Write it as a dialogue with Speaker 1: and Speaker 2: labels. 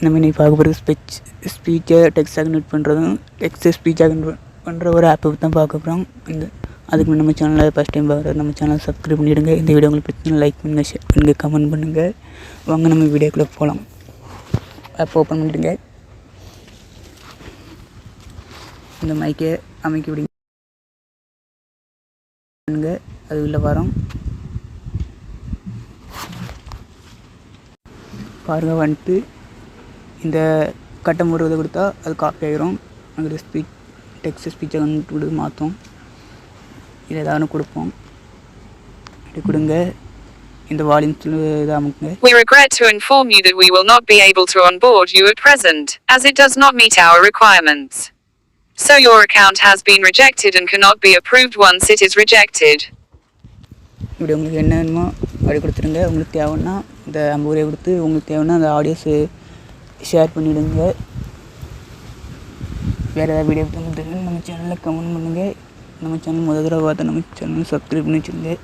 Speaker 1: நம்ம இன்றைக்கி பார்க்க போகிற ஸ்பீச்சை டெக்ஸ்டாக கன்வெர்ட் பண்ணுறதும் ஸ்பீச்சாக கன்வெர்ட் பண்ணுற ஒரு ஆப்பை தான் பார்க்க போகிறோம். அதுக்கு நம்ம சேனலை ஃபஸ்ட் டைம் பார்க்குறது நம்ம சேனலை சப்ஸ்கிரைப் பண்ணிவிடுங்க. இந்த வீடியோ உங்களுக்கு பிடிச்சா லைக் பண்ணுங்கள், ஷேர் பண்ணுங்கள், கமெண்ட் பண்ணுங்கள். வாங்க நம்ம வீடியோக்குள்ளே போகலாம். ஆப் ஓப்பன் பண்ணிவிடுங்க. இந்த மைக்கை அமைக்க விடுங்க. அது உள்ள வரோம் பாருங்கள். வந்துட்டு இந்த கட்டம் முறுவதை கொடுத்தா அது காப்பி ஆகிரும். அங்கே டெக்ஸ்ட் ஸ்பீச்சை வந்து மாற்றும். இதில் ஏதாவது கொடுப்போம். இப்படி கொடுங்க. இந்த வால்யூம்ஸில் இதை அமுக்குங்க.
Speaker 2: We regret to inform you that we will not be able to onboard you at present, as it does not meet our requirements. So your account has been rejected and cannot be approved once it is rejected.
Speaker 1: இப்படி உங்களுக்கு என்ன வேணுமோ அப்படி கொடுத்துருங்க. உங்களுக்கு தேவைன்னா இந்த 50 ரூபாய் கொடுத்து உங்களுக்கு தேவைன்னா அந்த ஆடியோஸு ஷேர் பண்ணிவிடுங்க. வேறு ஏதாவது வீடியோ வந்து நம்ம சேனலில் கமெண்ட் பண்ணுங்கள். நம்ம சேனல் முதல் தடவை பார்த்தா நம்ம சேனல் சப்ஸ்கிரைப் பண்ணி வச்சுருங்க.